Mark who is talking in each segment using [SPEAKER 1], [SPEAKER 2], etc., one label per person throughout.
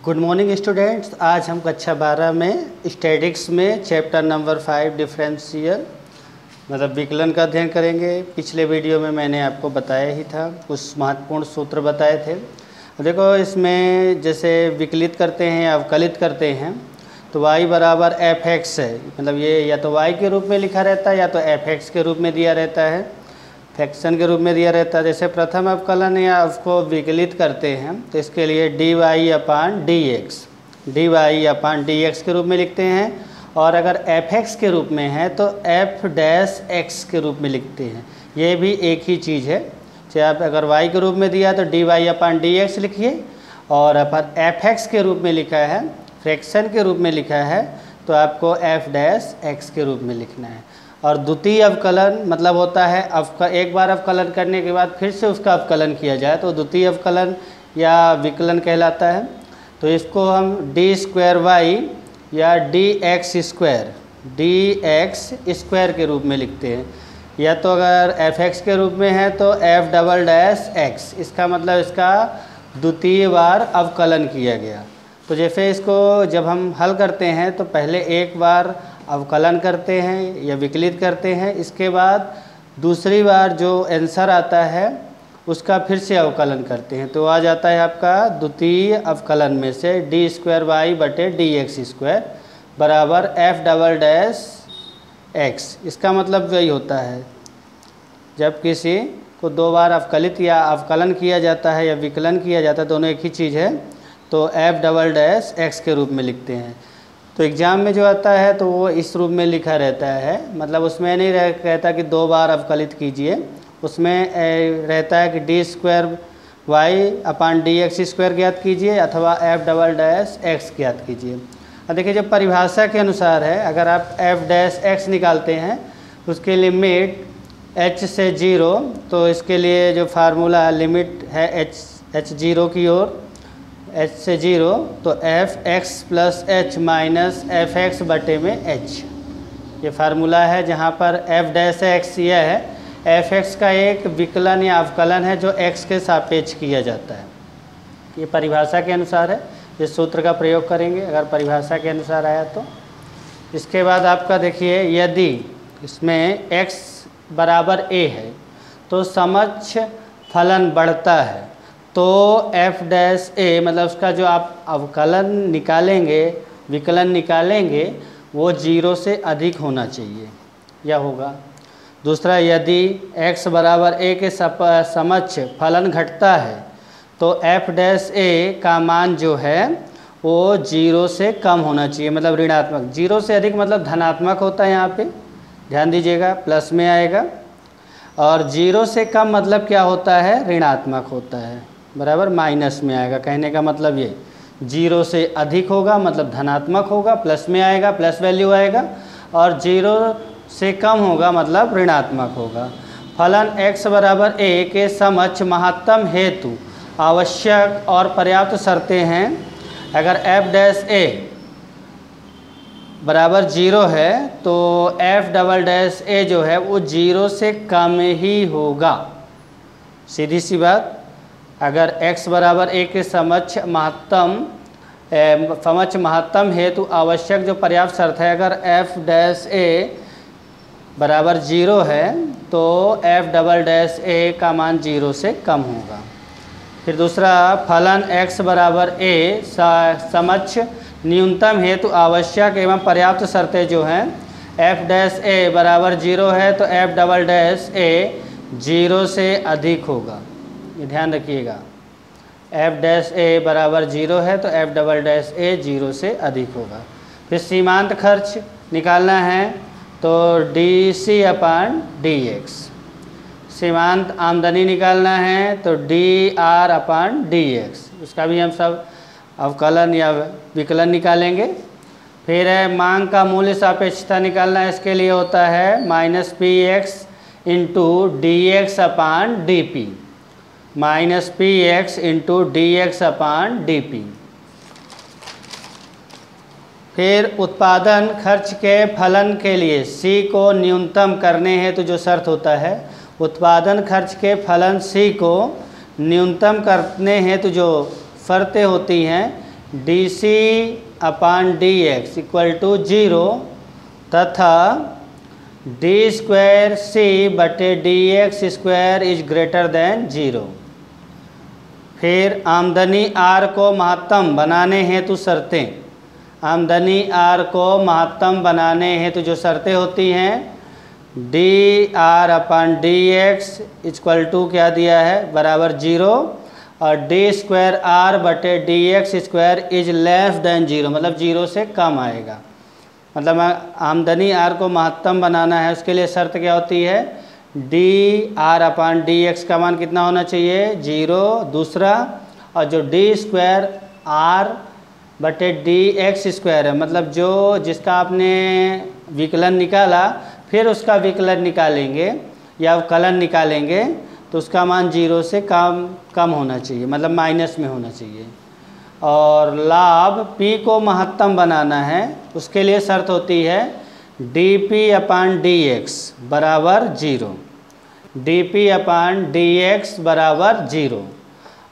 [SPEAKER 1] Good morning students. आज हम कक्षा 12 में स्टैटिक्स में चैप्टर नंबर 5 डिफरेंशियल मतलब विकलन का अध्ययन करेंगे। पिछले वीडियो में मैंने आपको बताया ही था, कुछ महत्वपूर्ण सूत्र बताए थे। देखो, इसमें जैसे विकलित करते हैं या अवकलित करते हैं तो y बराबर एफ एक्स है, मतलब ये या तो y के रूप में लिखा रहता है या तो एफ एक्स के रूप में दिया रहता है, फ्रैक्शन के रूप में दिया रहता है। जैसे प्रथम अवकलन या उसको विकलित करते हैं तो इसके लिए dy अपान डी एक्स के रूप में लिखते हैं, और अगर एफ एक्स के रूप में है तो एफ डैश एक्स के रूप में लिखते हैं। ये भी एक ही चीज़ है। चाहे आप अगर y के रूप में दिया तो dy अपान डी एक्स लिखिए, और अगर एफ एक्स के रूप में लिखा है, फ्रैक्शन के रूप में लिखा है, तो आपको एफ डैश एक्स के रूप में लिखना है। और द्वितीय अवकलन मतलब होता है एक बार अवकलन करने के बाद फिर से उसका अवकलन किया जाए तो द्वितीय अवकलन या विकलन कहलाता है। तो इसको हम डी स्क्वायर वाई या डी एक्स स्क्वायर के रूप में लिखते हैं, या तो अगर एफ एक्स के रूप में है तो एफ डबल डैश एक्स, इसका मतलब इसका द्वितीय बार अवकलन किया गया। तो जैसे इसको जब हम हल करते हैं तो पहले एक बार अवकलन करते हैं या विकलित करते हैं, इसके बाद दूसरी बार जो आंसर आता है उसका फिर से अवकलन करते हैं, तो आ जाता है आपका द्वितीय अवकलन में से डी स्क्वायर वाई बटे डी एक्स स्क्वायर बराबर एफ डबल डैश एक्स। इसका मतलब वही होता है, जब किसी को दो बार अवकलित या अवकलन किया जाता है या विकलन किया जाता है, दोनों एक ही चीज़ है, तो एफ डबल डैश एक्स के रूप में लिखते हैं। तो एग्ज़ाम में जो आता है तो वो इस रूप में लिखा रहता है, मतलब उसमें नहीं कहता कि दो बार अवकलित कीजिए, उसमें रहता है कि डी स्क्वायर वाई अपान डी एक्स स्क्वायर ज्ञात कीजिए अथवा एफ डबल डैश एक्स ज्ञात कीजिए। अब देखिए, जब परिभाषा के अनुसार है, अगर आप एफ डैश एक्स निकालते हैं उसके लिमिट एच से 0, तो इसके लिए जो फार्मूला लिमिट है एच 0 की ओर, एच से 0, तो F x plus H minus F x बटे में एच, ये फार्मूला है। जहाँ पर एफ डैश एक्स यह है, एफ एक्स का एक विकलन या अवकलन है जो एक्स के सापेक्ष किया जाता है। ये परिभाषा के अनुसार है, इस सूत्र का प्रयोग करेंगे अगर परिभाषा के अनुसार आया तो। इसके बाद आपका देखिए, यदि इसमें x बराबर a है तो समक्ष फलन बढ़ता है, तो f डैश a मतलब उसका जो आप अवकलन निकालेंगे, विकलन निकालेंगे, वो 0 से अधिक होना चाहिए या होगा। दूसरा, यदि x बराबर a के समक्ष फलन घटता है तो f डैश a का मान जो है वो 0 से कम होना चाहिए, मतलब ऋणात्मक। 0 से अधिक मतलब धनात्मक होता है, यहाँ पे ध्यान दीजिएगा, प्लस में आएगा। और 0 से कम मतलब क्या होता है, ऋणात्मक होता है, बराबर माइनस में आएगा। कहने का मतलब ये 0 से अधिक होगा मतलब धनात्मक होगा, प्लस में आएगा, प्लस वैल्यू आएगा, और 0 से कम होगा मतलब ऋणात्मक होगा। फलन x बराबर a के समक्ष महत्तम हेतु आवश्यक और पर्याप्त शर्तें हैं। अगर f डैश a बराबर 0 है तो f डबल डैश a जो है वो 0 से कम ही होगा, सीधी सी बात। अगर x बराबर a के समक्ष महत्तम हेतु आवश्यक जो पर्याप्त शर्त है, अगर f डैश a बराबर 0 है तो f डबल डैश a का मान 0 से कम होगा। फिर दूसरा, फलन x बराबर a समक्ष न्यूनतम हेतु आवश्यक एवं पर्याप्त शर्तें जो हैं, f डैश a बराबर 0 है तो f डबल डैश a 0 से अधिक होगा, ये ध्यान रखिएगा। f डैश a बराबर 0 है तो f डबल डैश a 0 से अधिक होगा। फिर सीमांत खर्च निकालना है तो D C upon D x. सीमांत आमदनी निकालना है तो D R upon D x, उसका भी हम सब अवकलन या विकलन निकालेंगे। फिर है मांग का मूल्य सापेक्षता निकालना है, इसके लिए होता है minus P X into D X upon D P, minus P X into D X upon D P. फिर उत्पादन खर्च के फलन के लिए C को न्यूनतम करने हेतु जो शर्त होता है, उत्पादन खर्च के फलन C को न्यूनतम करने हेतु जो शर्तें होती हैं, D C upon D X equal to 0 तथा डी स्क्वायर सी बटे D X square is greater than 0। फिर आमदनी आर को महत्तम बनाने हेतु शर्तें। आमदनी आर को महत्तम बनाने हेतु जो शर्तें होती हैं, D R upon D X equal to क्या दिया है, बराबर 0 और डी स्क्वायर आर बटे D X square is less than 0, मतलब 0 से कम आएगा। मतलब आमदनी आर को महत्तम बनाना है, उसके लिए शर्त क्या होती है, D R upon D x का मान कितना होना चाहिए, 0 दूसरा, और जो डी स्क्वायर आर बटे डी एक्स स्क्वायर है, मतलब जो जिसका आपने विकलन निकाला फिर उसका विकलन निकालेंगे या अवकलन निकालेंगे तो उसका मान 0 से कम होना चाहिए, मतलब माइनस में होना चाहिए। और लाभ P को महत्तम बनाना है, उसके लिए शर्त होती है डी पी अपान डी एक्स बराबर 0, डी पी अपान डी एक्स बराबर 0।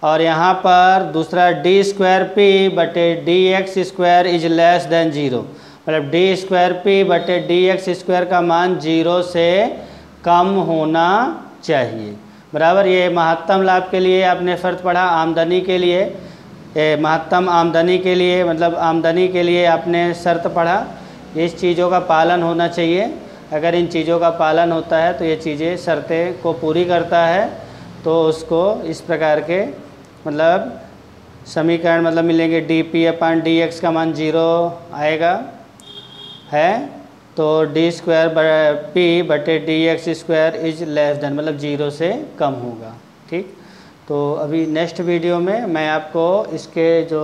[SPEAKER 1] और यहाँ पर दूसरा डी स्क्वायर पी बटे D X square is less than 0, मतलब डी स्क्वायर पी बटे डी एक्स स्क्वायर का मान 0 से कम होना चाहिए, बराबर। ये महत्तम लाभ के लिए आपने शर्त पढ़ा। आमदनी के लिए, महत्तम आमदनी के लिए, मतलब आमदनी के लिए आपने शर्त पढ़ा। इस चीज़ों का पालन होना चाहिए। अगर इन चीज़ों का पालन होता है तो ये चीज़ें शर्तें को पूरी करता है, तो उसको इस प्रकार के मतलब समीकरण मतलब मिलेंगे। डी पी अपान डी एक्स का मान 0 आएगा है, तो डी स्क्वायर पी बटे D X square is less then, मतलब 0 से कम होगा। ठीक, तो अभी नेक्स्ट वीडियो में मैं आपको इसके जो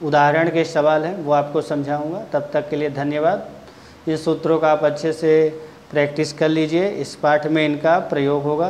[SPEAKER 1] उदाहरण के सवाल हैं वो आपको समझाऊंगा। तब तक के लिए धन्यवाद। इस सूत्रों का आप अच्छे से प्रैक्टिस कर लीजिए, इस पाठ में इनका प्रयोग होगा।